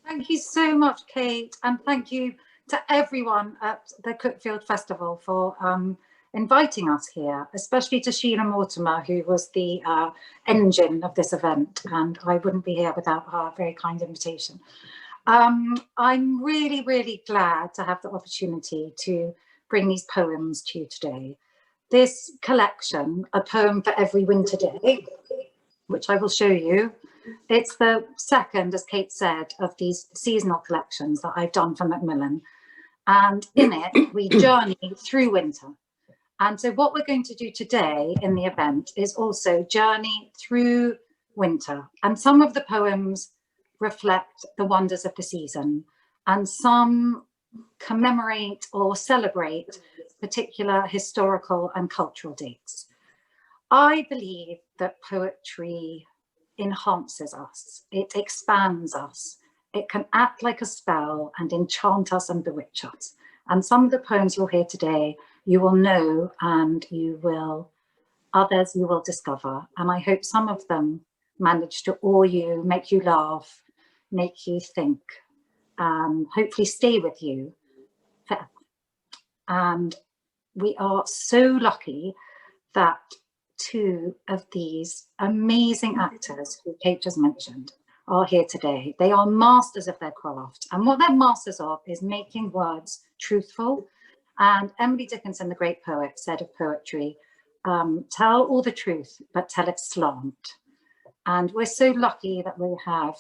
Thank you so much, Kate, and thank you to everyone at the Cuckfield Festival for inviting us here, especially to Sheila Mortimer, who was the engine of this event, and I wouldn't be here without her very kind invitation. I'm really, really glad to have the opportunity to bring these poems to you today. This collection, A Poem for Every Winter Day, which I will show you, it's the second, as Kate said, of these seasonal collections that I've done for Macmillan. And in it, we journey through winter. And so what we're going to do today in the event is also journey through winter. And some of the poems reflect the wonders of the season, and some commemorate or celebrate particular historical and cultural dates. I believe that poetry enhances us, it expands us, it can act like a spell and enchant us and bewitch us. And some of the poems you'll hear today, you will know, and others you will discover. And I hope some of them manage to awe you, make you laugh, make you think, hopefully stay with you forever. And we are so lucky that two of these amazing actors who Kate just mentioned are here today. They are masters of their craft, and what they're masters of is making words truthful. And Emily Dickinson, the great poet, said of poetry, tell all the truth, but tell it slant. And we're so lucky that we have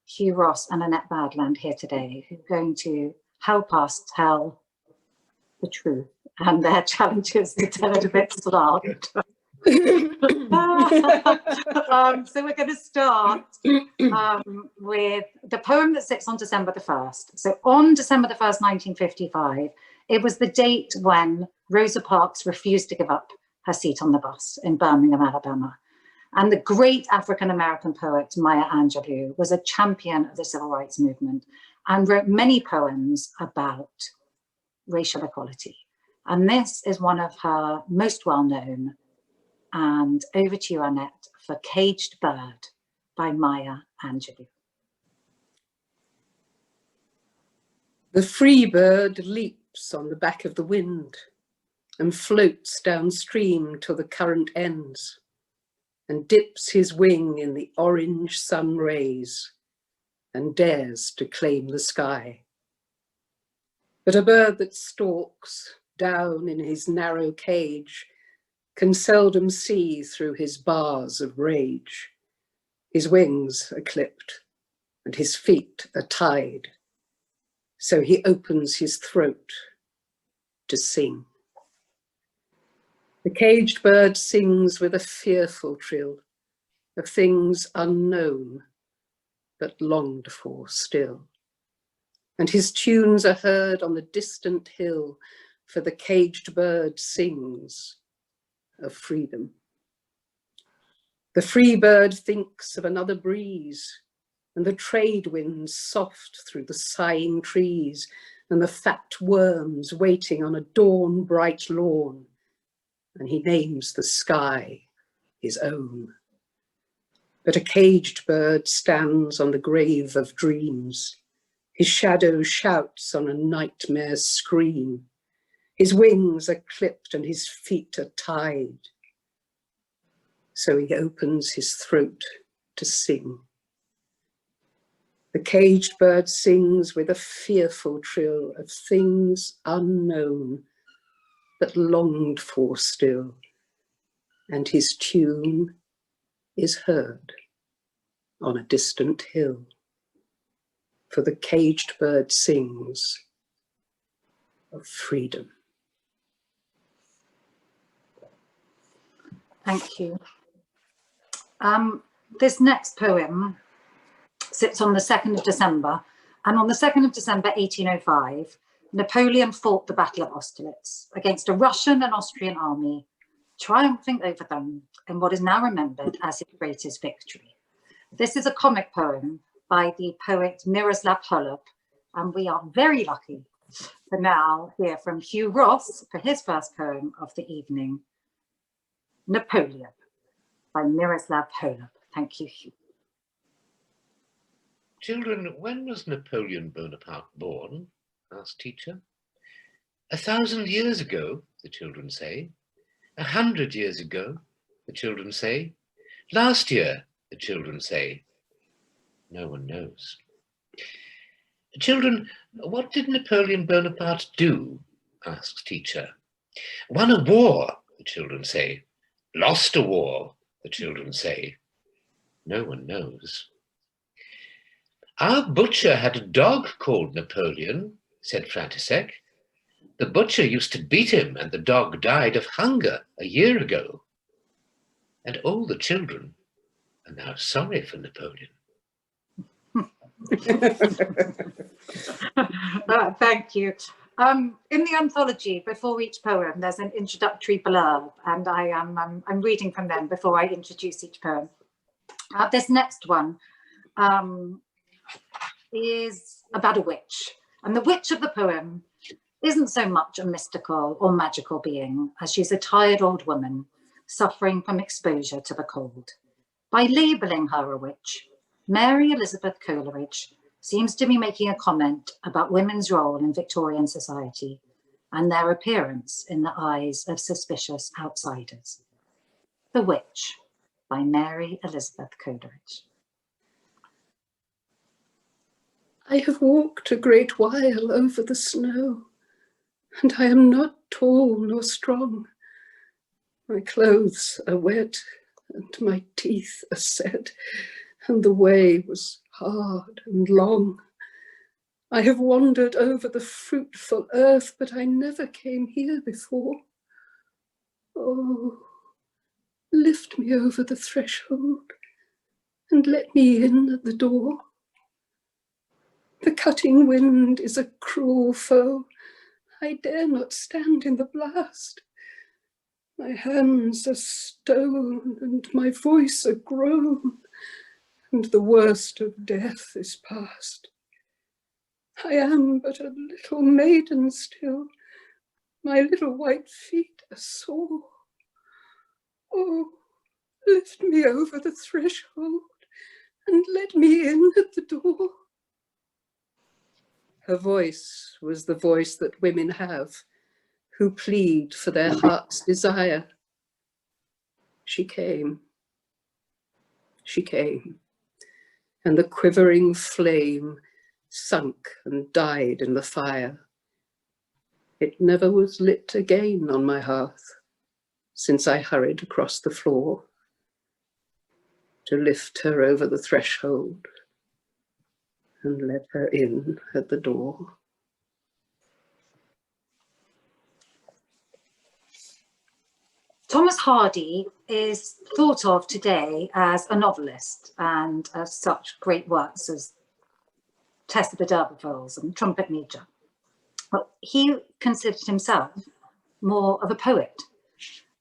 Hugh Ross and Annette Badland here today, who are going to help us tell the truth and their challenges to tell it a bit slant. So we're going to start with the poem that sits on December the 1st. So on December the 1st, 1955, it was the date when Rosa Parks refused to give up her seat on the bus in Birmingham, Alabama. And the great African-American poet Maya Angelou was a champion of the civil rights movement and wrote many poems about racial equality. And this is one of her most well-known. And over to you, Annette, for Caged Bird by Maya Angelou. The free bird leaps on the back of the wind and floats downstream till the current ends and dips his wing in the orange sun rays and dares to claim the sky. But a bird that stalks down in his narrow cage can seldom see through his bars of rage. His wings are clipped and his feet are tied, so he opens his throat to sing. The caged bird sings with a fearful trill of things unknown but longed for still, and his tunes are heard on the distant hill, for the caged bird sings of freedom. The free bird thinks of another breeze and the trade winds soft through the sighing trees and the fat worms waiting on a dawn bright lawn, and he names the sky his own. But a caged bird stands on the grave of dreams. His shadow shouts on a nightmare's scream. His wings are clipped and his feet are tied, so he opens his throat to sing. The caged bird sings with a fearful trill of things unknown but longed for still, and his tune is heard on a distant hill, for the caged bird sings of freedom. Thank you. This next poem sits on the 2nd of December, and on the 2nd of December 1805, Napoleon fought the Battle of Austerlitz against a Russian and Austrian army, triumphing over them in what is now remembered as his greatest victory. This is a comic poem by the poet Miroslav Holub, and we are very lucky to now hear from Hugh Ross for his first poem of the evening, Napoleon by Miroslav Holub. Thank you, Hugh. Children, when was Napoleon Bonaparte born? Asked teacher. 1,000 years ago, the children say. 100 years ago, the children say. Last year, the children say. No one knows. Children, what did Napoleon Bonaparte do? Asks teacher. Won a war, the children say. Lost a war, the children say. No one knows. Our butcher had a dog called Napoleon, said František. The butcher used to beat him, and the dog died of hunger a year ago. And all the children are now sorry for Napoleon. Thank you. In the anthology, before each poem, there's an introductory blurb, and I'm reading from them before I introduce each poem. This next one is about a witch, and the witch of the poem isn't so much a mystical or magical being as she's a tired old woman suffering from exposure to the cold. By labelling her a witch, Mary Elizabeth Coleridge seems to be making a comment about women's role in Victorian society and their appearance in the eyes of suspicious outsiders. The Witch by Mary Elizabeth Coleridge. I have walked a great while over the snow, and I am not tall nor strong. My clothes are wet, and my teeth are set, and the way was hard and long. I have wandered over the fruitful earth, but I never came here before. Oh, lift me over the threshold and let me in at the door. The cutting wind is a cruel foe. I dare not stand in the blast. My hands are stone and my voice a groan, and the worst of death is past. I am but a little maiden still. My little white feet are sore. Oh, lift me over the threshold and let me in at the door. Her voice was the voice that women have, who plead for their heart's desire. She came, and the quivering flame sunk and died in the fire. It never was lit again on my hearth since I hurried across the floor to lift her over the threshold and let her in at the door. Thomas Hardy is thought of today as a novelist, and as such great works as Tess of the D'Urbervilles and Trumpet Major. But he considered himself more of a poet,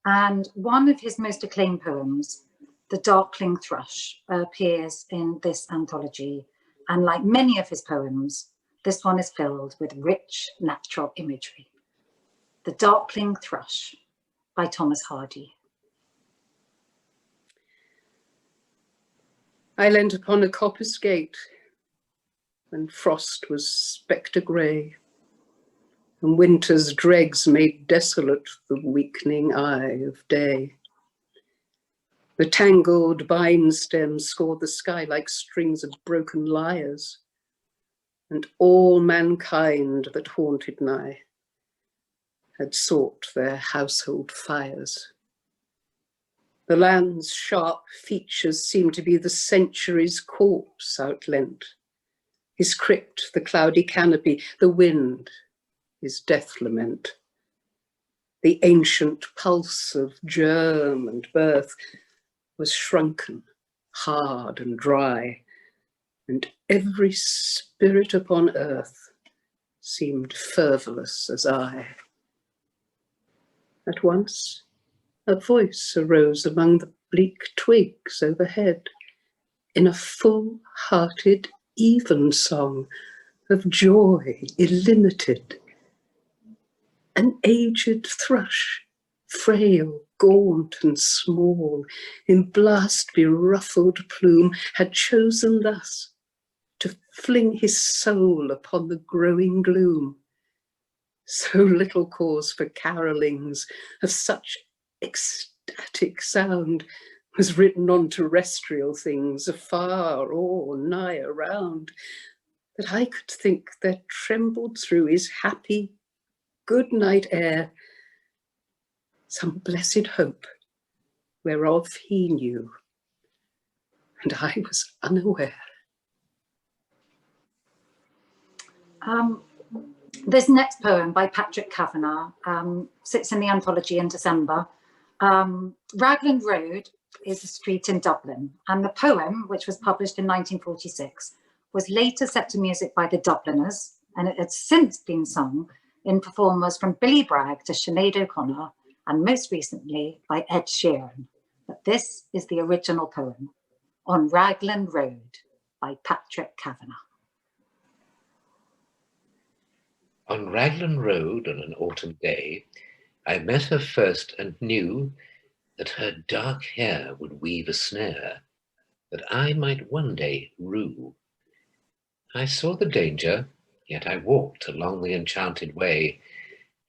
and one of his most acclaimed poems, The Darkling Thrush, appears in this anthology. And like many of his poems, this one is filled with rich natural imagery. The Darkling Thrush by Thomas Hardy. I leant upon a coppice gate when frost was spectre grey, and winter's dregs made desolate the weakening eye of day. The tangled vine stems scored the sky like strings of broken lyres, and all mankind that haunted nigh had sought their household fires. The land's sharp features seemed to be the century's corpse outleant, his crypt the cloudy canopy, the wind his death lament. The ancient pulse of germ and birth was shrunken, hard and dry, and every spirit upon earth seemed fervorless as I. At once, a voice arose among the bleak twigs overhead, in a full-hearted evensong of joy illimited. An aged thrush, frail, gaunt and small, in blast-beruffled plume, had chosen thus to fling his soul upon the growing gloom. So little cause for carolings of such ecstatic sound was written on terrestrial things afar or nigh around, that I could think there trembled through his happy good night air some blessed hope whereof he knew, and I was unaware. This next poem by Patrick Kavanagh sits in the anthology in December. Raglan Road is a street in Dublin, and the poem, which was published in 1946, was later set to music by the Dubliners, and it has since been sung in performers from Billy Bragg to Sinead O'Connor, and most recently by Ed Sheeran. But this is the original poem, On Raglan Road by Patrick Kavanagh. On Raglan Road on an autumn day, I met her first and knew that her dark hair would weave a snare that I might one day rue. I saw the danger, yet I walked along the enchanted way,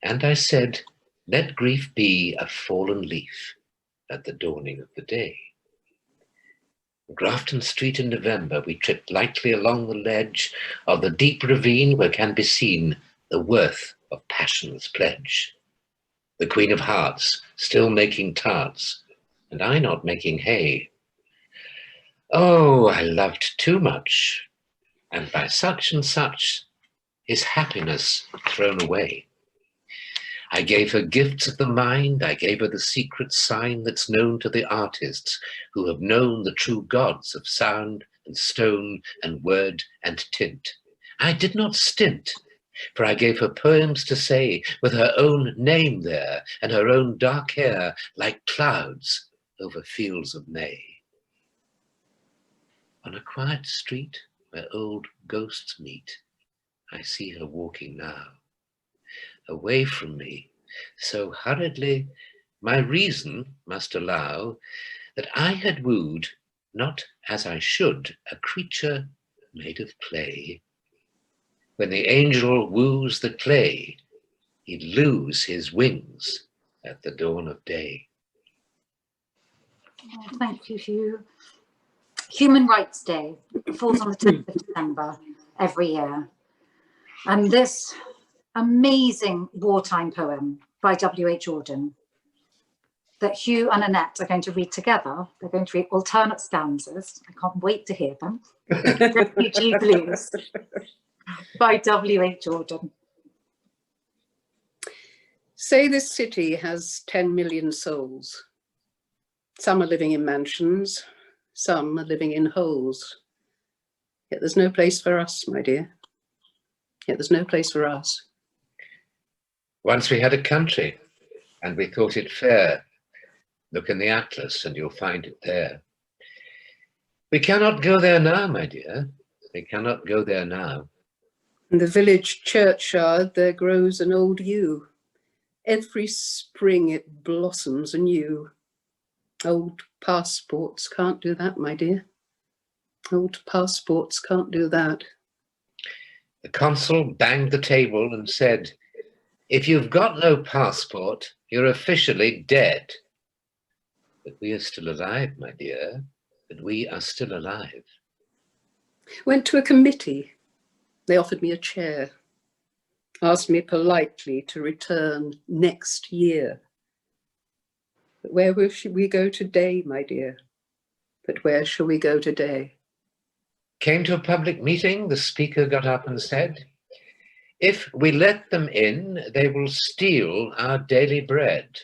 and I said, let grief be a fallen leaf at the dawning of the day. Grafton Street in November, we tripped lightly along the ledge of the deep ravine where can be seen the worth of passion's pledge. The Queen of Hearts still making tarts, and I not making hay. Oh, I loved too much, and by such and such his happiness thrown away. I gave her gifts of the mind, I gave her the secret sign that's known to the artists who have known the true gods of sound and stone and word and tint. I did not stint, for I gave her poems to say with her own name there and her own dark hair like clouds over fields of May. On a quiet street where old ghosts meet, I see her walking now, away from me, so hurriedly my reason must allow that I had wooed, not as I should, a creature made of clay. When the angel woos the clay, he'd lose his wings at the dawn of day. Oh, thank you, Hugh. Human Rights Day falls on the 10th of December every year. And this amazing wartime poem by W.H. Auden that Hugh and Annette are going to read together. They're going to read alternate stanzas. I can't wait to hear them. Refugee Blues by W.H. Auden. Say this city has 10 million souls. Some are living in mansions, some are living in holes. Yet there's no place for us, my dear. Yet there's no place for us. Once we had a country, and we thought it fair. Look in the atlas, and you'll find it there. We cannot go there now, my dear. We cannot go there now. In the village churchyard there grows an old yew. Every spring it blossoms anew. Old passports can't do that, my dear. Old passports can't do that. The consul banged the table and said, if you've got no passport, you're officially dead. But we are still alive, my dear. But we are still alive. Went to a committee. They offered me a chair. Asked me politely to return next year. But where will we go today, my dear? But where shall we go today? Came to a public meeting, the speaker got up and said, if we let them in, they will steal our daily bread.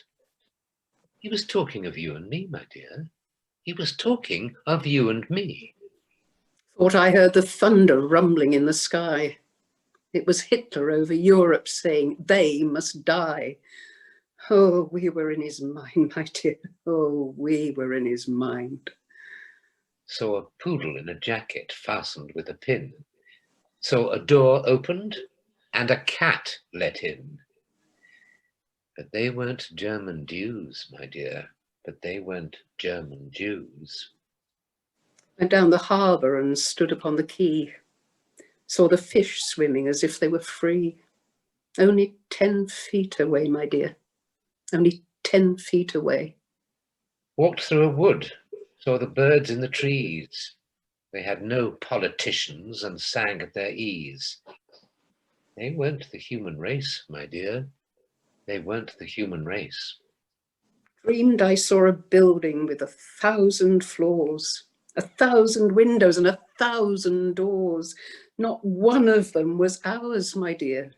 He was talking of you and me, my dear. He was talking of you and me. Thought I heard the thunder rumbling in the sky. It was Hitler over Europe saying they must die. Oh, we were in his mind, my dear. Oh, we were in his mind. Saw a poodle in a jacket fastened with a pin. Saw a door opened and a cat let in. But they weren't German Jews, my dear. But they weren't German Jews. Went down the harbour and stood upon the quay. saw the fish swimming as if they were free. Only 10 feet away, my dear, only 10 feet away. Walked through a wood, saw the birds in the trees. They had no politicians and sang at their ease. They weren't the human race, my dear. They weren't the human race. Dreamed I saw a building with 1,000 floors, 1,000 windows and 1,000 doors. Not one of them was ours, my dear.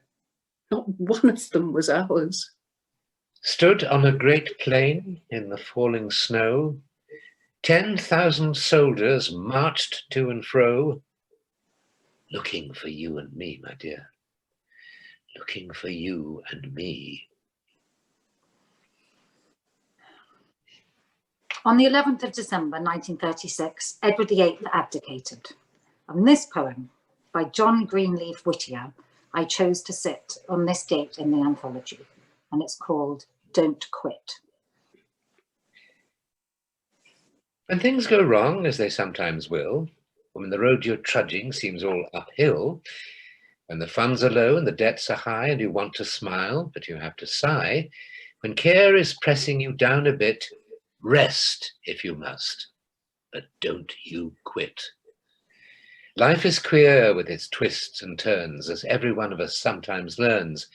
Not one of them was ours. Stood on a great plain in the falling snow. 10,000 soldiers marched to and fro, looking for you and me, my dear. Looking for you and me. On the 11th of December 1936, Edward VIII abdicated. And this poem, by John Greenleaf Whittier, I chose to sit on this date in the anthology, and it's called Don't Quit. When things go wrong, as they sometimes will, when the road you're trudging seems all uphill, when the funds are low and the debts are high and you want to smile, but you have to sigh, when care is pressing you down a bit, rest if you must, but don't you quit. Life is queer with its twists and turns, as every one of us sometimes learns,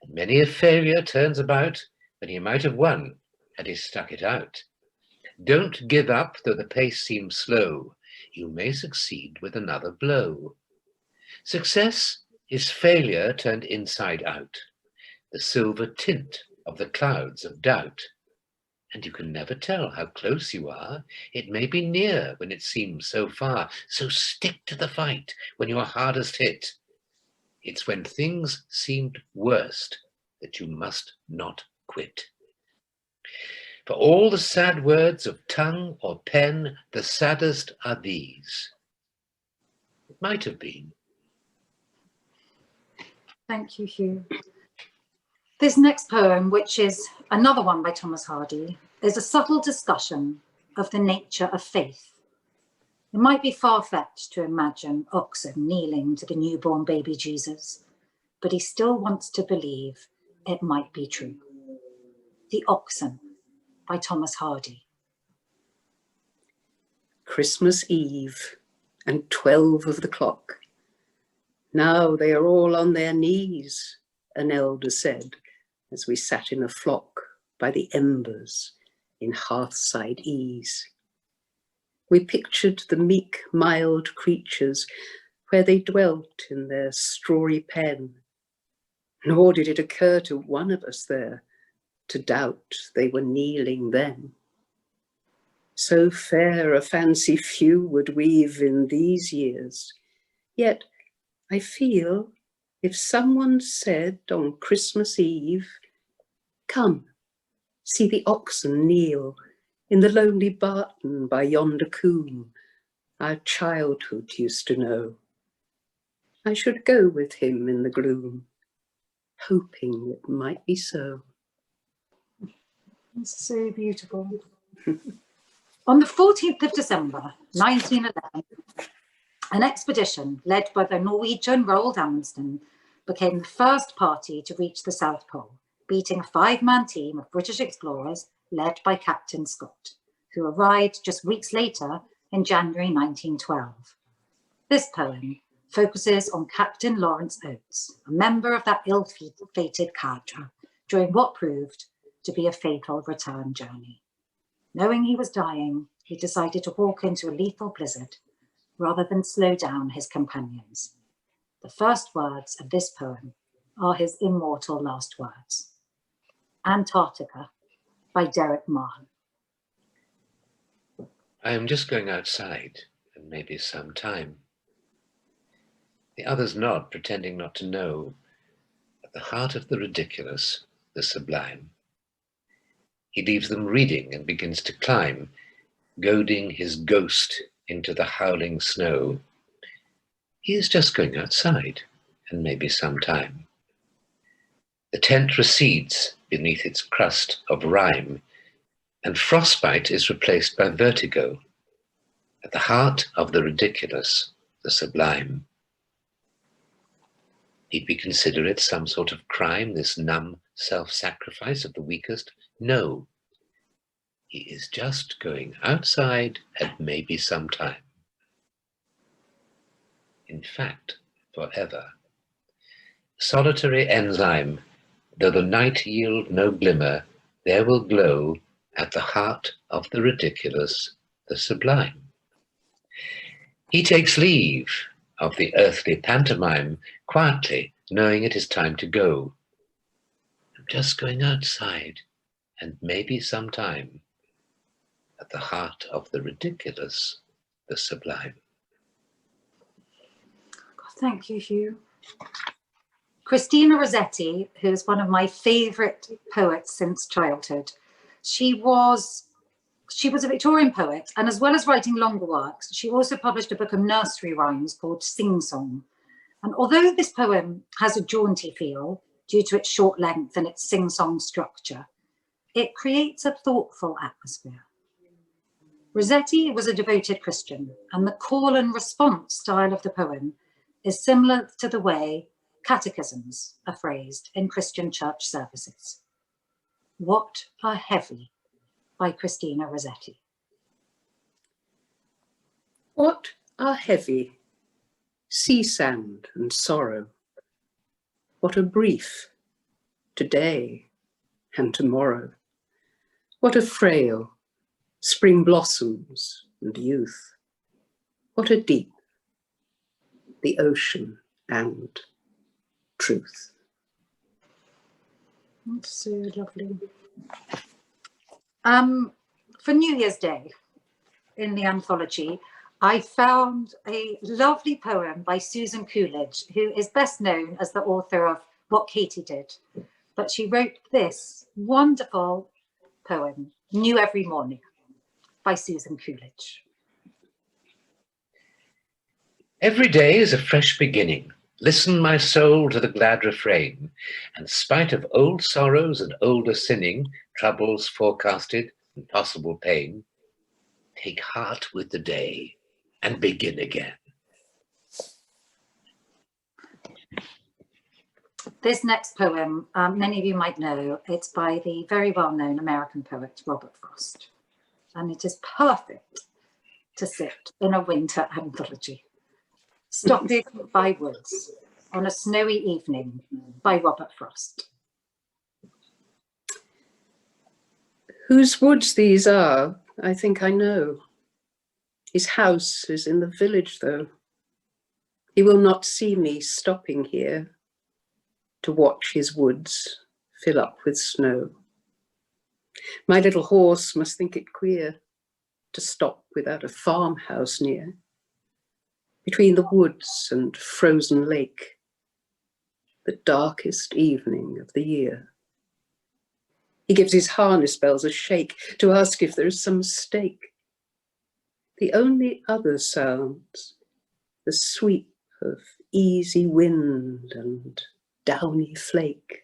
and many a failure turns about when he might have won had he stuck it out. Don't give up though the pace seems slow. You may succeed with another blow. Success is failure turned inside out, the silver tint of the clouds of doubt. And you can never tell how close you are. It may be near when it seems so far. So stick to the fight when you're hardest hit. It's when things seemed worst that you must not quit. For all the sad words of tongue or pen, the saddest are these. It might have been. Thank you, Hugh. This next poem, which is another one by Thomas Hardy, is a subtle discussion of the nature of faith. It might be far-fetched to imagine Oxen kneeling to the newborn baby Jesus, but he still wants to believe it might be true. The Oxen by Thomas Hardy. Christmas Eve and 12 of the clock. Now they are all on their knees, an elder said, as we sat in a flock by the embers in hearthside ease. We pictured the meek, mild creatures where they dwelt in their strawy pen, nor did it occur to one of us there to doubt they were kneeling then. So fair a fancy few would weave in these years, yet I feel if someone said on Christmas Eve, "Come, see the oxen kneel in the lonely barton by yonder coombe our childhood used to know," I should go with him in the gloom, hoping it might be so. It's so beautiful. On the 14th of December, 1911, an expedition led by the Norwegian Roald Amundsen became the first party to reach the South Pole, beating a 5-man team of British explorers led by Captain Scott, who arrived just weeks later in January 1912. This poem focuses on Captain Lawrence Oates, a member of that ill-fated cadre, during what proved to be a fatal return journey. Knowing he was dying, he decided to walk into a lethal blizzard rather than slow down his companions. The first words of this poem are his immortal last words. Antarctica by Derek Mahon. I am just going outside, and maybe some time. The others nod, pretending not to know. At the heart of the ridiculous, the sublime. He leaves them reading and begins to climb, goading his ghost into the howling snow. He is just going outside, and maybe some time. The tent recedes beneath its crust of rime, and frostbite is replaced by vertigo. At the heart of the ridiculous, the sublime. He'd be considerate some sort of crime, this numb self-sacrifice of the weakest? No. He is just going outside at maybe some time. In fact, forever. Solitary enzyme, though the night yield no glimmer, there will glow at the heart of the ridiculous, the sublime. He takes leave of the earthly pantomime, quietly, knowing it is time to go. I'm just going outside, and maybe sometime, at the heart of the ridiculous, the sublime. Thank you, Hugh. Christina Rossetti, who is one of my favourite poets since childhood, she was a Victorian poet, and as well as writing longer works, she also published a book of nursery rhymes called Sing Song. And although this poem has a jaunty feel due to its short length and its sing-song structure, it creates a thoughtful atmosphere. Rossetti was a devoted Christian, and the call and response style of the poem is similar to the way catechisms are phrased in Christian church services. What are heavy? By Christina Rossetti. What are heavy? Sea sand and sorrow. What are brief? Today and tomorrow. What are frail? Spring blossoms and youth. What are deep? The ocean and truth. That's so lovely. For New Year's Day in the anthology, I found a lovely poem by Susan Coolidge, who is best known as the author of What Katie Did. But she wrote this wonderful poem, New Every Morning, by Susan Coolidge. Every day is a fresh beginning. Listen, my soul, to the glad refrain. And spite of old sorrows and older sinning, troubles forecasted and possible pain, take heart with the day and begin again. This next poem, many of you might know, it's by the very well-known American poet, Robert Frost. And it is perfect to sit in a winter anthology. Stopping by Woods on a Snowy Evening by Robert Frost. Whose woods these are, I think I know. His house is in the village, though. He will not see me stopping here to watch his woods fill up with snow. My little horse must think it queer to stop without a farmhouse near. Between the woods and frozen lake, the darkest evening of the year. He gives his harness bells a shake to ask if there is some mistake. The only other sounds, the sweep of easy wind and downy flake.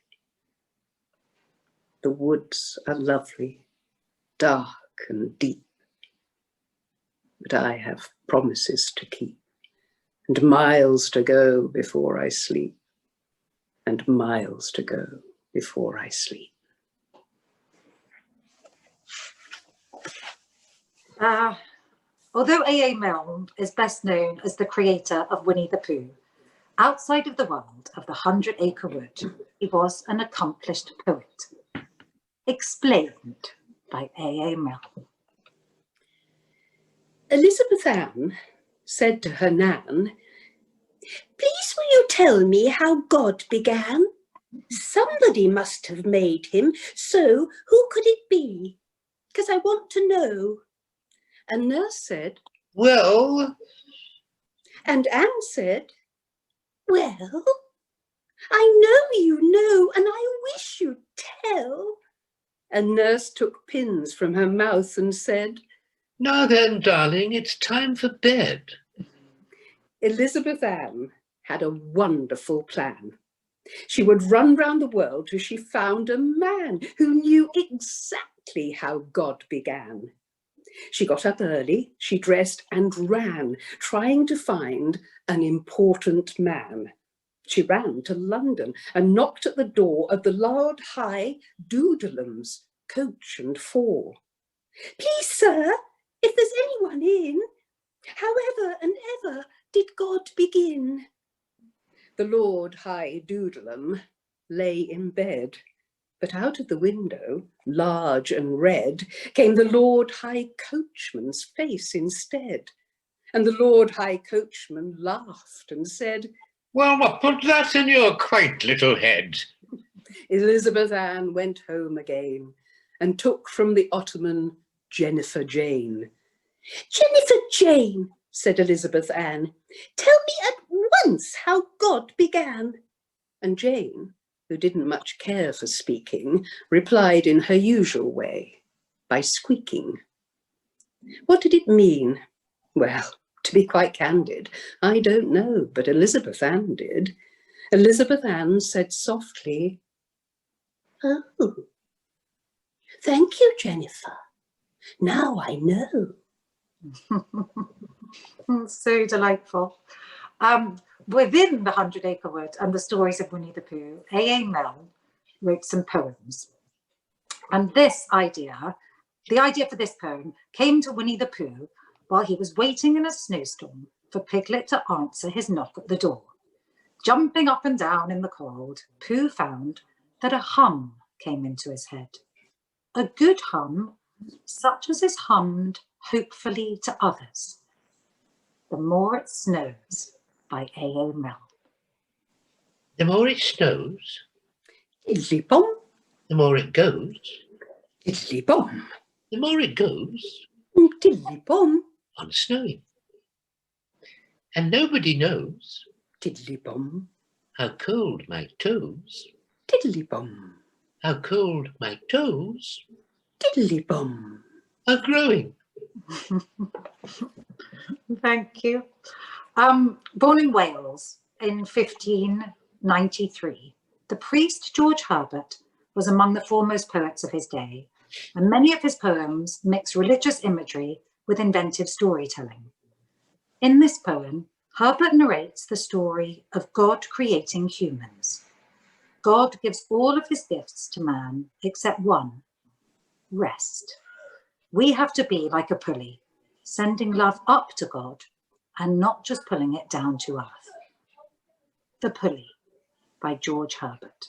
The woods are lovely, dark and deep, but I have promises to keep. And miles to go before I sleep, and miles to go before I sleep. Although A.A. Milne is best known as the creator of Winnie the Pooh, outside of the world of the 100-Acre Wood, he was an accomplished poet. Explained by A.A. Milne. Elizabeth Ann said to her Nan, "Please will you tell me how God began? Somebody must have made him, so who could it be? 'Cause I want to know." And Nurse said, Well, and Anne said, "Well, I know you know, and I wish you'd tell." And Nurse took pins from her mouth and said, now then, darling, it's time for bed. Elizabeth Ann had a wonderful plan. She would run round the world till she found a man who knew exactly how God began. She got up early, she dressed and ran, trying to find an important man She ran to London and knocked at the door of the Lord High Doodlum's coach and four. "Please, sir, if there's anyone in, however and ever did God begin?" The Lord High Doodlum lay in bed, but out of the window, large and red, came the Lord High Coachman's face instead. And the Lord High Coachman laughed and said, "Well, what put that in your quaint little head?" Elizabeth Ann went home again and took from the ottoman Jennifer Jane. "Jennifer Jane," said Elizabeth Ann, "tell me at once how God began." And Jane, who didn't much care for speaking, replied in her usual way, by squeaking. What did it mean? Well, to be quite candid, I don't know, but Elizabeth Ann did. Elizabeth Ann said softly, "Oh, thank you, Jennifer. Now I know." So delightful. Within the 100-Acre Wood and the stories of Winnie the Pooh, A.A. Milne wrote some poems. And the idea for this poem came to Winnie the Pooh while he was waiting in a snowstorm for Piglet to answer his knock at the door. Jumping up and down in the cold, Pooh found that a hum came into his head. A good hum, such as is hummed hopefully to others. The More It Snows by A.A. Milne. The more it snows, Diddly-bom, the more it goes. diddly-bom, The more it goes diddly-bom, on snowing. And nobody knows diddly-bom, how cold my toes, diddly-bom, how cold my toes diddly-bom. are growing. Thank you. Born in Wales in 1593, the priest George Herbert was among the foremost poets of his day, and many of his poems mix religious imagery with inventive storytelling. In this poem, Herbert narrates the story of God creating humans. God gives all of his gifts to man except one, rest. We have to be like a pulley, sending love up to God and not just pulling it down to earth. The Pulley by George Herbert.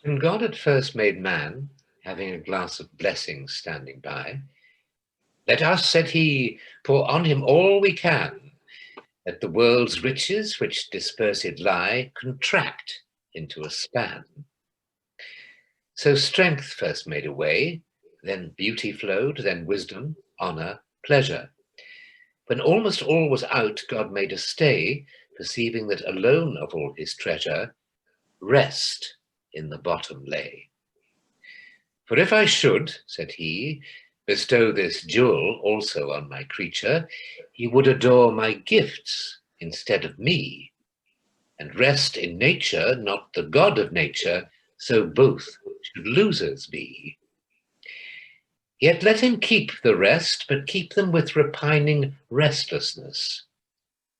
When God had first made man, having a glass of blessings standing by, "Let us," said he, "pour on him all we can, that the world's riches which dispersed lie contract into a span." So strength first made a way, then beauty flowed, then wisdom, honor, pleasure. When almost all was out, God made a stay, perceiving that alone of all his treasure, rest in the bottom lay. "For if I should," said he, "bestow this jewel also on my creature, he would adore my gifts instead of me, and rest in nature, not the God of nature, so both should losers be. Yet let him keep the rest, but keep them with repining restlessness.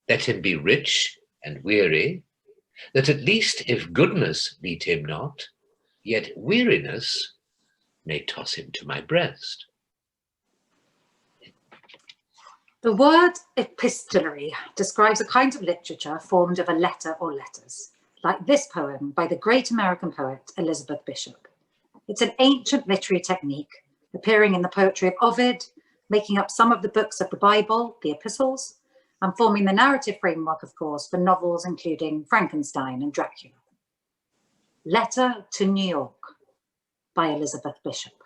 Let him be rich and weary, that at least if goodness meet him not, yet weariness may toss him to my breast." The word epistolary describes a kind of literature formed of a letter or letters, like this poem by the great American poet Elizabeth Bishop. It's an ancient literary technique appearing in the poetry of Ovid, making up some of the books of the Bible, the epistles, and forming the narrative framework, of course, for novels including Frankenstein and Dracula. Letter to New York by Elizabeth Bishop.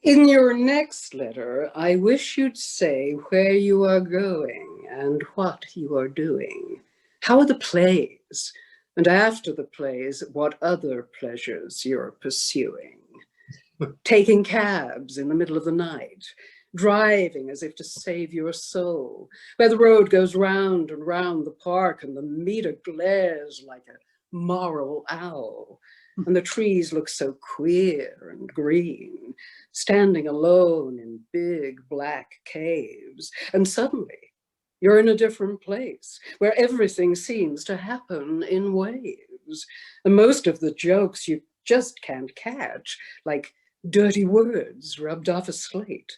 In your next letter, I wish you'd say where you are going and what you are doing. How are the plays? And after the plays, what other pleasures you're pursuing? Taking cabs in the middle of the night, driving as if to save your soul, where the road goes round and round the park and the meter glares like a moral owl, and the trees look so queer and green, standing alone in big black caves, and suddenly You're in a different place where everything seems to happen in waves. And most of the jokes you just can't catch, like dirty words rubbed off a slate.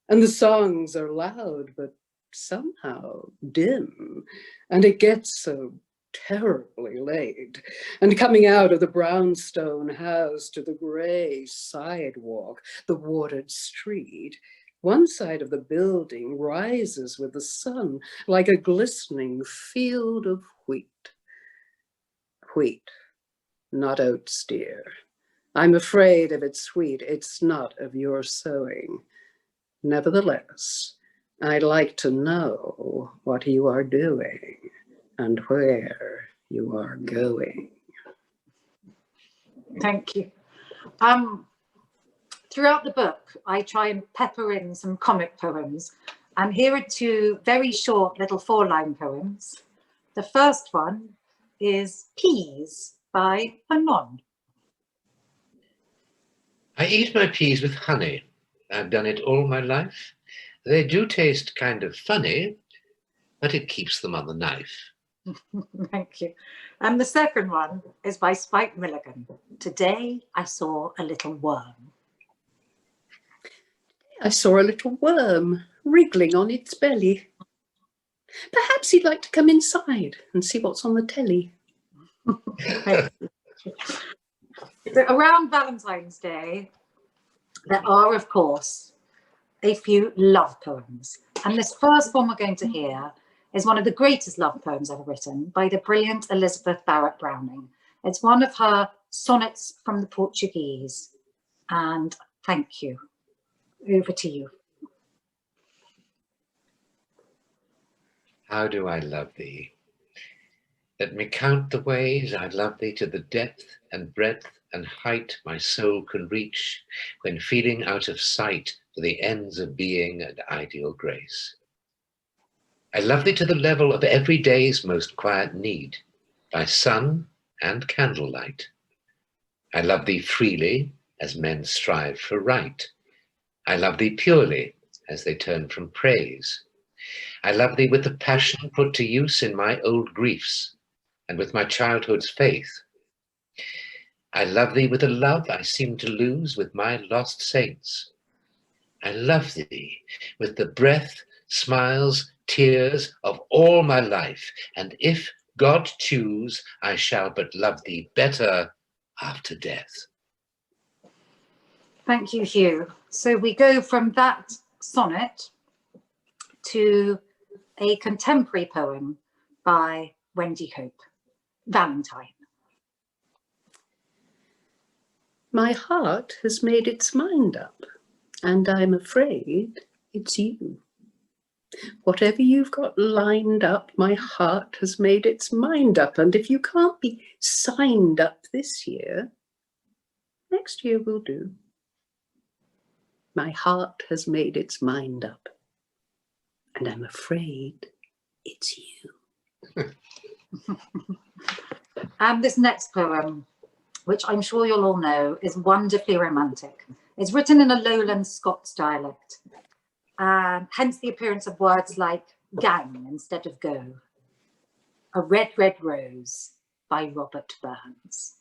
And the songs are loud, but somehow dim. And it gets so terribly late. And coming out of the brownstone house to the gray sidewalk, the watered street, one side of the building rises with the sun like a glistening field of wheat. Wheat, not oats, dear. I'm afraid if it's sweet, it's not of your sowing. Nevertheless, I'd like to know what you are doing and where you are going. Thank you. Throughout the book, I try and pepper in some comic poems, and here are two very short little 4-line poems. The first one is Peas by Anon. I eat my peas with honey. I've done it all my life. They do taste kind of funny, but it keeps them on the knife. Thank you. And the second one is by Spike Milligan. Today I saw a little worm. I saw a little worm wriggling on its belly. Perhaps he'd like to come inside and see what's on the telly. So around Valentine's Day, there are, of course, a few love poems. And this first one we're going to hear is one of the greatest love poems ever written by the brilliant Elizabeth Barrett Browning. It's one of her sonnets from the Portuguese. And thank you. Over to you. How do I love thee? Let me count the ways I love thee to the depth and breadth and height my soul can reach when feeling out of sight for the ends of being and ideal grace. I love thee to the level of every day's most quiet need, by sun and candlelight. I love thee freely as men strive for right. I love thee purely as they turn from praise. I love thee with the passion put to use in my old griefs and with my childhood's faith. I love thee with a love I seem to lose with my lost saints. I love thee with the breath, smiles, tears of all my life, and if God choose, I shall but love thee better after death. Thank you, Hugh. So we go from that sonnet to a contemporary poem by Wendy Hope, Valentine. My heart has made its mind up, and I'm afraid it's you. Whatever you've got lined up, my heart has made its mind up, and if you can't be signed up this year, next year will do. My heart has made its mind up, and I'm afraid it's you. And this next poem, which I'm sure you'll all know, is wonderfully romantic. It's written in a lowland Scots dialect, and hence the appearance of words like gang instead of go. A Red, Red Rose by Robert Burns.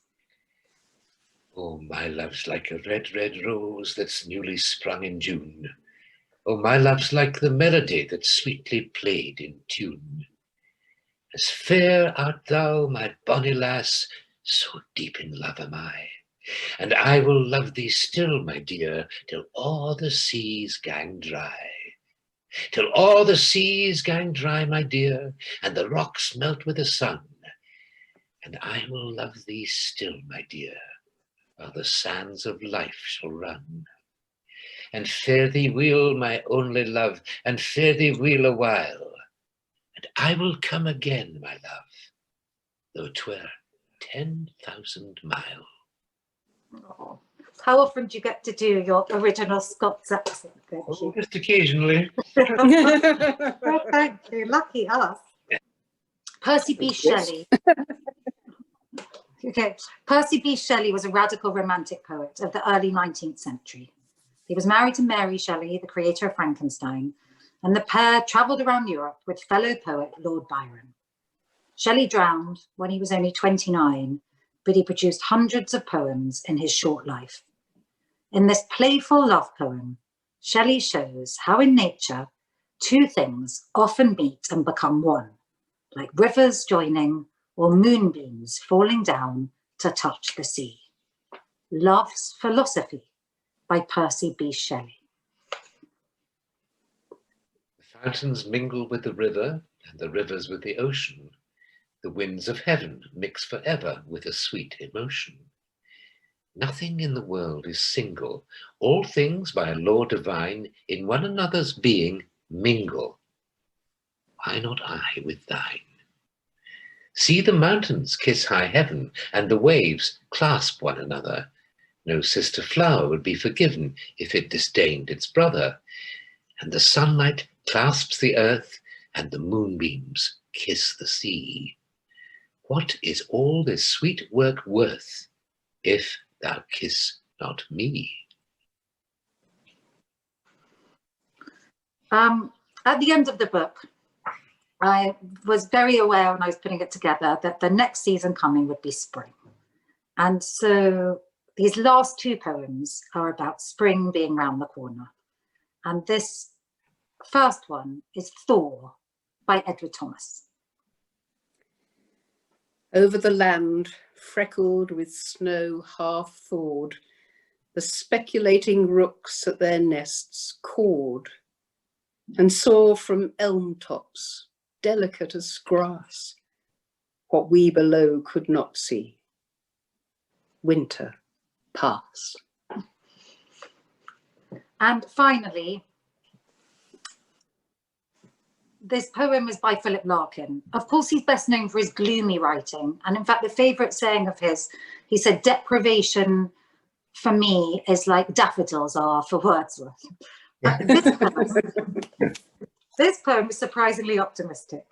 Oh, my love's like a red, red rose that's newly sprung in June. Oh, my love's like the melody that's sweetly played in tune. As fair art thou, my bonny lass, so deep in love am I. And I will love thee still, my dear, till all the seas gang dry. Till all the seas gang dry, my dear, and the rocks melt with the sun. And I will love thee still, my dear, while the sands of life shall run. And fare thee weel, my only love, and fare thee weel a while. And I will come again, my love, though 'twere 10,000 mile. Oh. How often do you get to do your original Scots accent? Oh, just occasionally. Oh, thank you, lucky us. Percy B. Shelley. Okay, Percy B. Shelley was a radical romantic poet of the early 19th century. He was married to Mary Shelley, the creator of Frankenstein, and the pair travelled around Europe with fellow poet Lord Byron. Shelley drowned when he was only 29, but he produced hundreds of poems in his short life. In this playful love poem, Shelley shows how in nature, two things often meet and become one, like rivers joining or moonbeams falling down to touch the sea. Love's Philosophy by Percy B. Shelley. The fountains mingle with the river, and the rivers with the ocean. The winds of heaven mix forever with a sweet emotion. Nothing in the world is single. All things by a law divine in one another's being mingle. Why not I with thine? See the mountains kiss high heaven, and the waves clasp one another. No sister flower would be forgiven if it disdained its brother. And the sunlight clasps the earth, and the moonbeams kiss the sea. What is all this sweet work worth, if thou kiss not me? At the end of the book, I was very aware when I was putting it together that the next season coming would be spring. And so these last two poems are about spring being round the corner. And this first one is Thor by Edward Thomas. Over the land, freckled with snow half thawed, the speculating rooks at their nests cawed, and saw from elm tops, delicate as grass, what we below could not see. Winter pass. And finally, this poem is by Philip Larkin. Of course, he's best known for his gloomy writing. And in fact, the favourite saying of his, he said, deprivation for me is like daffodils are for Wordsworth. This poem is surprisingly optimistic,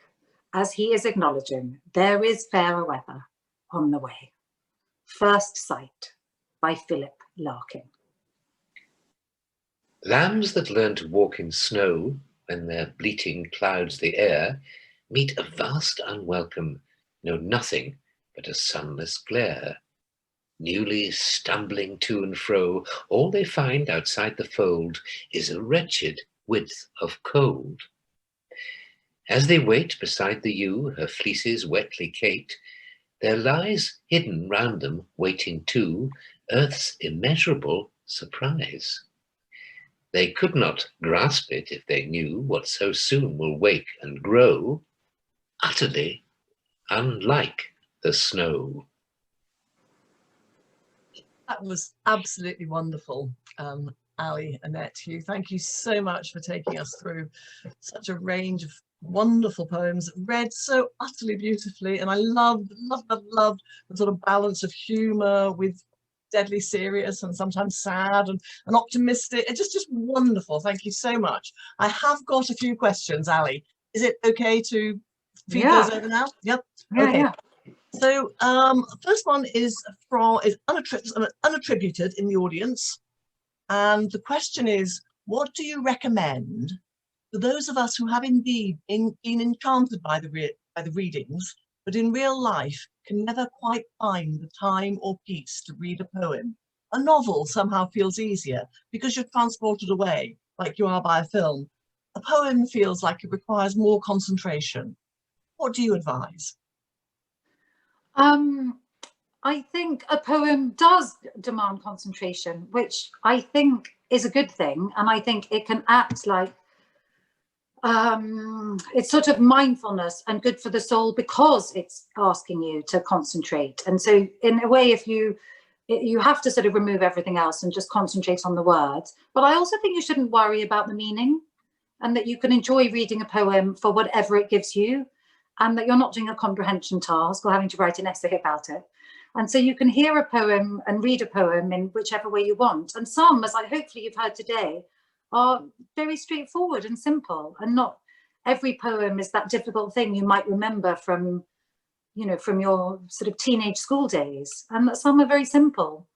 as he is acknowledging there is fairer weather on the way. First Sight by Philip Larkin. Lambs that learn to walk in snow, when their bleating clouds the air, meet a vast unwelcome, know nothing but a sunless glare. Newly stumbling to and fro, all they find outside the fold is a wretched width of cold. As they wait beside the ewe, her fleeces wetly caked, there lies hidden round them, waiting too, earth's immeasurable surprise. They could not grasp it if they knew what so soon will wake and grow, utterly unlike the snow. That was absolutely wonderful, Allie, Annette, Hugh. Thank you so much for taking us through such a range of wonderful poems, read so utterly beautifully. And I loved the sort of balance of humour with deadly serious and sometimes sad and optimistic. It's just wonderful. Thank you so much. I have got a few questions, Allie. Is it okay to feed those over now? Yep. Okay. Yeah. So first one is unattributed in the audience. And the question is, what do you recommend for those of us who have indeed been enchanted by the readings, but in real life can never quite find the time or peace to read a poem? A novel somehow feels easier because you're transported away, like you are by a film. A poem feels like it requires more concentration. What do you advise? I think a poem does demand concentration, which I think is a good thing. And I think it can act like it's sort of mindfulness and good for the soul because it's asking you to concentrate. And so in a way, if you have to sort of remove everything else and just concentrate on the words. But I also think you shouldn't worry about the meaning, and that you can enjoy reading a poem for whatever it gives you, and that you're not doing a comprehension task or having to write an essay about it. And so you can hear a poem and read a poem in whichever way you want. And some, as hopefully you've heard today, are very straightforward and simple, and not every poem is that difficult thing you might remember from, from your sort of teenage school days, and that some are very simple.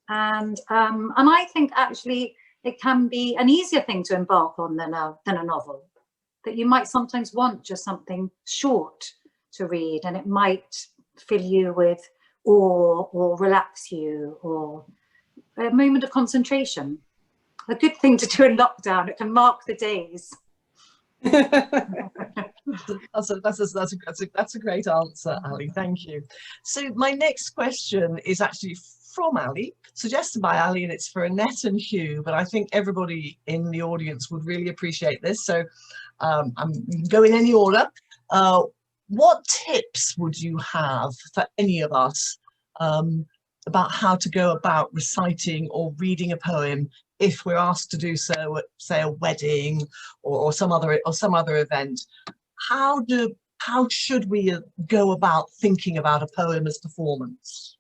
And I think actually it can be an easier thing to embark on than a novel. That you might sometimes want just something short to read, and it might fill you with awe or relax you, or a moment of concentration. A good thing to do in lockdown. It can mark the days. That's a great answer, Allie. Thank you. So my next question is actually from Allie, suggested by Allie, and it's for Annette and Hugh, but I think everybody in the audience would really appreciate this. So I'm going in any order. What tips would you have for any of us about how to go about reciting or reading a poem if we're asked to do so at, say, a wedding or some other event? How should we go about thinking about a poem as performance?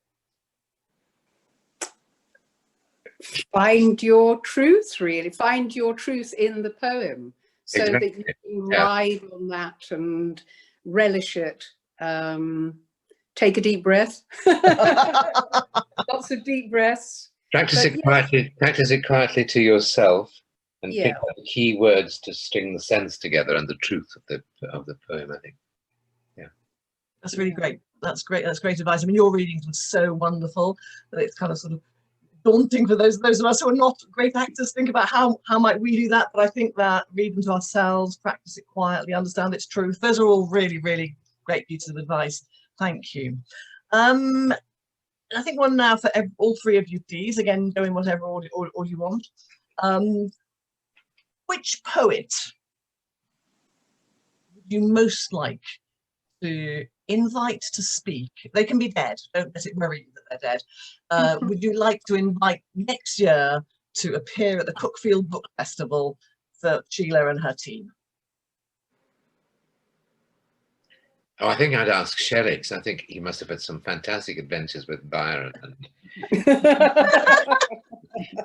Find your truth, really. Find your truth in the poem, so Exactly. that you can ride on that and relish it. Take a deep breath. Lots of deep breaths. Practice But it quietly. Practice it quietly to yourself, and Yeah. pick out the key words to string the sense together and the truth of the poem. I think. That's really great. That's great. That's great advice. I mean, your readings were so wonderful that it's kind of sort of daunting for those of us who are not great actors. Think about how might we do that. But I think that read them to ourselves, practice it quietly, understand its truth. Those are all really, really great pieces of advice. Thank you. I think one now for all three of you, please. Again, go in whatever order you want. Which poet would you most like to invite to speak? They can be dead. Don't let it worry you that they're dead. Would you like to invite next year to appear at the Cuckfield Book Festival for Sheila and her team? Oh, I think I'd ask Shelley, because I think he must have had some fantastic adventures with Byron, and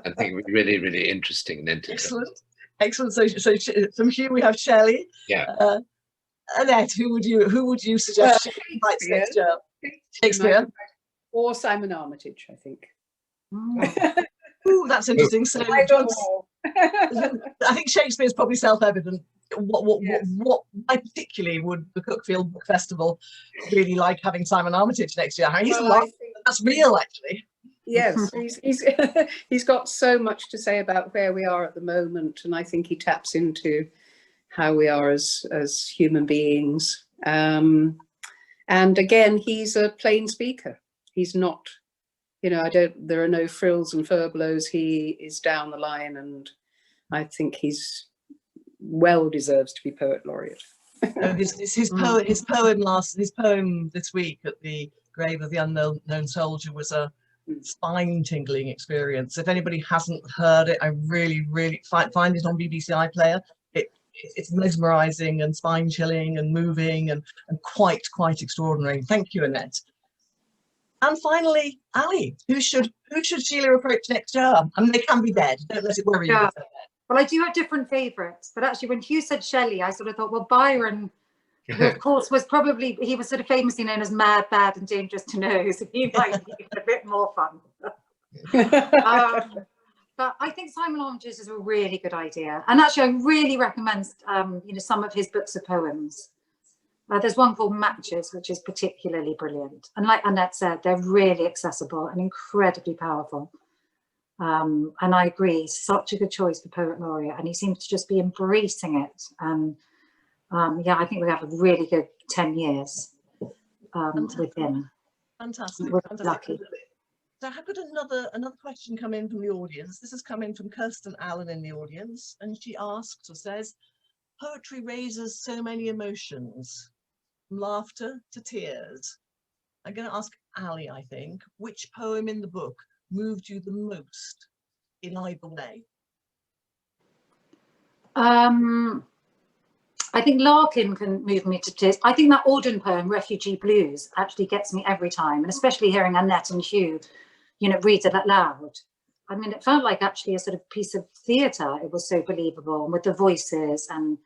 I think it would be really, really interesting and entertaining. Excellent. So from Hugh we have Shelley. Yeah. Annette, who would you suggest invites next year? Shakespeare or Simon Armitage, I think. Ooh, that's interesting. So I don't know. I think Shakespeare's probably self-evident. Why particularly would the Cuckfield Book Festival really like having Simon Armitage next year? He's that's real, actually. Yes, he's got so much to say about where we are at the moment, and I think he taps into how we are as human beings. And again, he's a plain speaker. He's not, there are no frills and furbelows. He is down the line, and I think he's well deserves to be Poet Laureate. His poem this week at the grave of the unknown soldier was a spine-tingling experience. If anybody hasn't heard it, I really, really find it on BBC iPlayer. It's mesmerising and spine-chilling and moving and quite extraordinary. Thank you, Annette. And finally, Allie, who should Sheila approach next year? I mean, they can be dead. Don't let it worry you. Well, I do have different favourites, but actually when Hugh said Shelley, I sort of thought, well, Byron, who of course was he was sort of famously known as mad, bad and dangerous to know, so he might be a bit more fun. But I think Simon Armitage is a really good idea. And actually I really recommend some of his books of poems. There's one called Matches, which is particularly brilliant. And like Annette said, they're really accessible and incredibly powerful. And I agree, such a good choice for Poet Laureate, and he seems to just be embracing it. And I think we have a really good 10 years with him. Fantastic. We're Fantastic. lucky. So how could another question come in from the audience? This has come in from Kirsten Allen in the audience, and she asks or says, poetry raises so many emotions, from laughter to tears. I'm going to ask Allie, I think, which poem in the book moved you the most in either way? I think Larkin can move me to tears. I think that Auden poem, Refugee Blues, actually gets me every time, and especially hearing Annette and Hugh, read it out loud. I mean, it felt like actually a sort of piece of theatre. It was so believable, and with the voices, and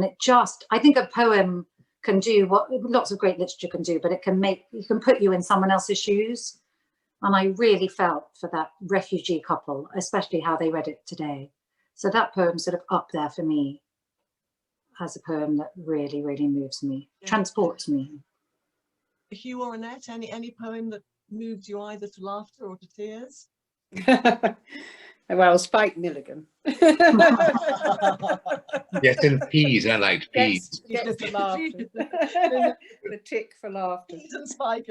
it just, I think a poem can do what lots of great literature can do, but you can put you in someone else's shoes. And I really felt for that refugee couple, especially how they read it today. So that poem's sort of up there for me as a poem that really, really moves me, transports me. Hugh or Annette, any poem that moved you either to laughter or to tears? Well, Spike Milligan. Yes, and peas. I liked peas. Gets the laughter. The tick for laughter. Peas and Spike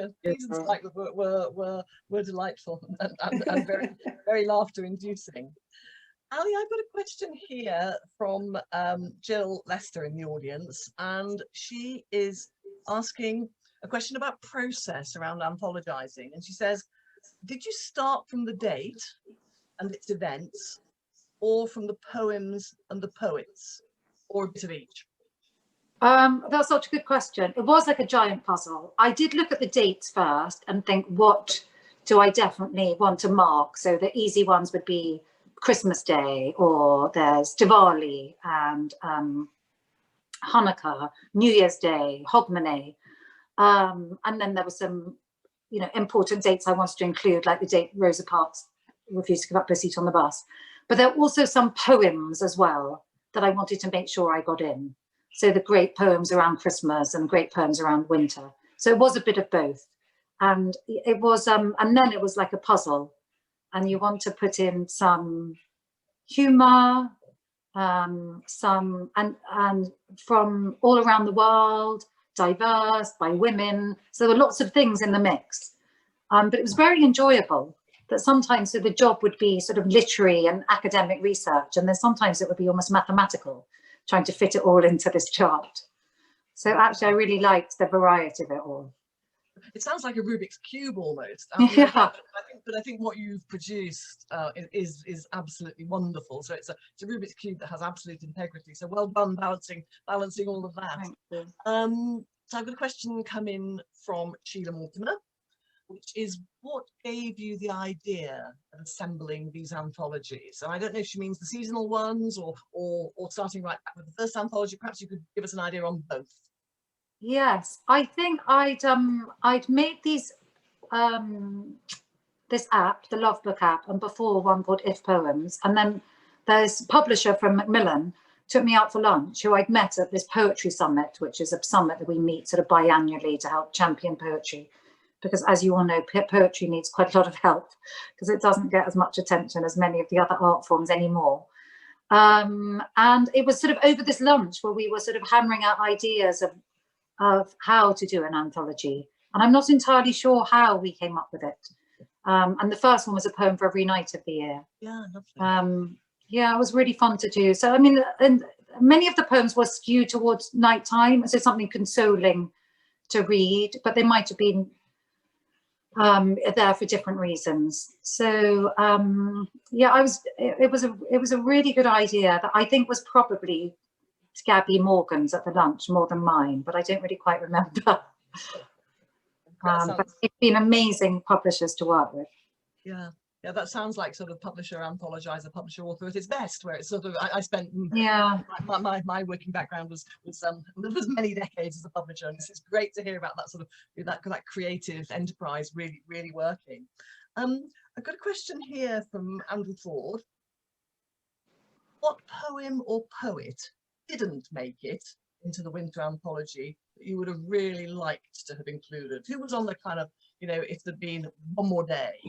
were delightful and very, very laughter inducing. Allie, I've got a question here from Jill Lester in the audience, and she is asking a question about process around anthologizing. And she says, did you start from the date and its events, or from the poems and the poets, or a bit of each? That's such a good question. It was like a giant puzzle. I did look at the dates first and think, what do I definitely want to mark? So the easy ones would be Christmas Day, or there's Diwali and Hanukkah, New Year's Day, Hogmanay. And then there were some, you know, important dates I wanted to include, like the date Rosa Parks refused to give up her seat on the bus. But there were also some poems as well that I wanted to make sure I got in. So the great poems around Christmas and great poems around winter. So it was a bit of both. And it was, and then it was like a puzzle. And you want to put in some humor, some, and from all around the world, diverse, by women. So there were lots of things in the mix. But it was very enjoyable. That sometimes the job would be sort of literary and academic research, and then sometimes it would be almost mathematical, trying to fit it all into this chart. So actually, I really liked the variety of it all. It sounds like a Rubik's Cube almost. Yeah. But I think what you've produced is absolutely wonderful. So it's a Rubik's Cube that has absolute integrity. So well done balancing all of that. Thank you. So I've got a question come in from Sheila Mortimer, which is, what gave you the idea of assembling these anthologies? And I don't know if she means the seasonal ones or starting right back with the first anthology. Perhaps you could give us an idea on both. Yes, I think I'd made these this app, the Love Book app, and before one called If Poems, and then there's a publisher from Macmillan took me out for lunch, who I'd met at this poetry summit, which is a summit that we meet sort of biannually to help champion poetry. Because as you all know, poetry needs quite a lot of help because it doesn't get as much attention as many of the other art forms anymore. And it was sort of over this lunch where we were sort of hammering out ideas of how to do an anthology. And I'm not entirely sure how we came up with it. And the first one was a poem for every night of the year. Yeah, lovely. Yeah, it was really fun to do. So, I mean, and many of the poems were skewed towards nighttime, so something consoling to read, but they might have been there for different reasons. So yeah, it was a really good idea that I think was probably Gabby Morgan's at the lunch more than mine, but I don't really quite remember. But it's been amazing publishers to work with. Yeah, that sounds like sort of publisher anthologizer, publisher author at its best, where it's sort of I spent my working background was many decades as a publisher, and it's great to hear about that sort of that creative enterprise really working. I've got a question here from Andrew Ford. What poem or poet didn't make it into the winter anthology that you would have really liked to have included? Who was on the kind of, you know, if there'd been one more day?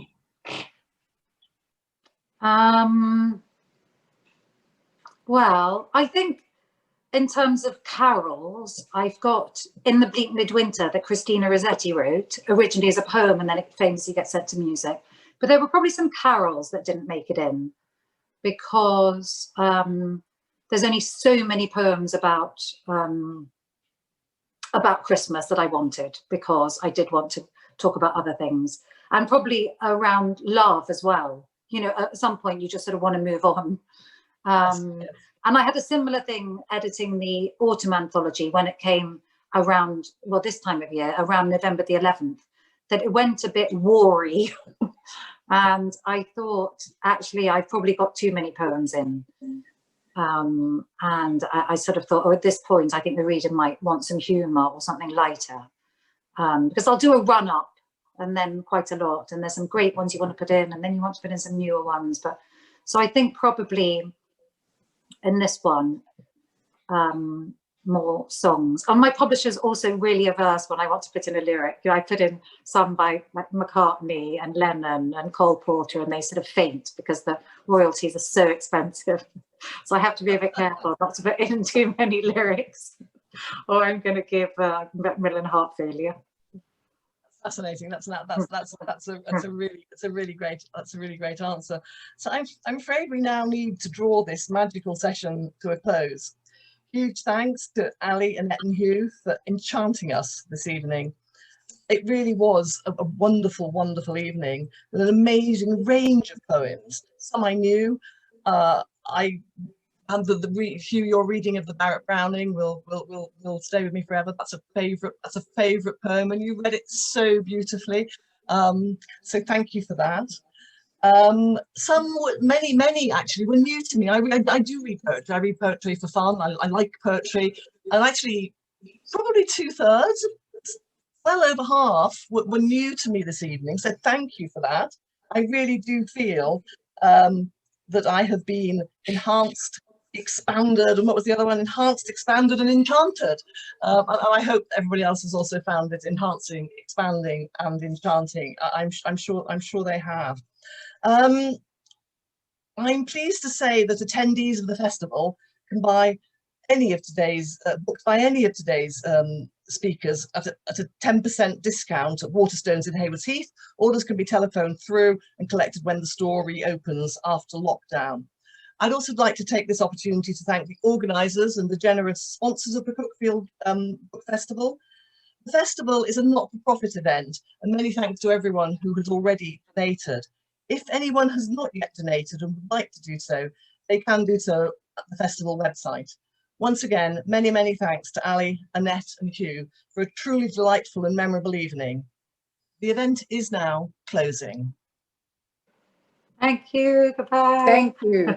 Well, I think in terms of carols, I've got In the Bleak Midwinter that Christina Rossetti wrote, originally as a poem, and then it famously gets set to music. But there were probably some carols that didn't make it in because there's only so many poems about Christmas that I wanted, because I did want to talk about other things, and probably around love as well. You know, at some point you just sort of want to move on. Yes. And I had a similar thing editing the autumn anthology when it came around, well, this time of year, around November the 11th, that it went a bit war-y. And I thought, actually, I've probably got too many poems in. And I sort of thought, oh, at this point, I think the reader might want some humour or something lighter. Because I'll do a run-up and then quite a lot. And there's some great ones you want to put in, and then you want to put in some newer ones. But so I think probably in this one, more songs. And my publisher's also really averse when I want to put in a lyric. You know, I put in some by like McCartney and Lennon and Cole Porter, and they sort of faint because the royalties are so expensive. So I have to be a bit careful not to put in too many lyrics, or I'm going to give Macmillan heart failure. Fascinating. That's a really great answer. So I'm afraid we now need to draw this magical session to a close. Huge thanks to Allie, Annette and Hugh for enchanting us this evening. It really was a wonderful, wonderful evening with an amazing range of poems. Some I knew. Hugh, your reading of the Barrett Browning will stay with me forever. That's a favourite poem, and you read it so beautifully. So thank you for that. Many actually were new to me. I do read poetry. I read poetry for fun. I like poetry, and actually probably 2/3, well over half, were new to me this evening. So thank you for that. I really do feel that I have been enhanced, expanded, and what was the other one? Enhanced, expanded, and enchanted. And I hope everybody else has also found it enhancing, expanding, and enchanting. I'm sure they have. I'm pleased to say that attendees of the festival can buy any of today's books by any of today's speakers at a 10% discount at Waterstones in Haywards Heath. Orders can be telephoned through and collected when the store reopens after lockdown. I'd also like to take this opportunity to thank the organisers and the generous sponsors of the Cuckfield Book Festival. The festival is a not-for-profit event, and many thanks to everyone who has already donated. If anyone has not yet donated and would like to do so, they can do so at the festival website. Once again, many, many thanks to Allie, Annette and Hugh for a truly delightful and memorable evening. The event is now closing. Thank you. Goodbye. Thank you.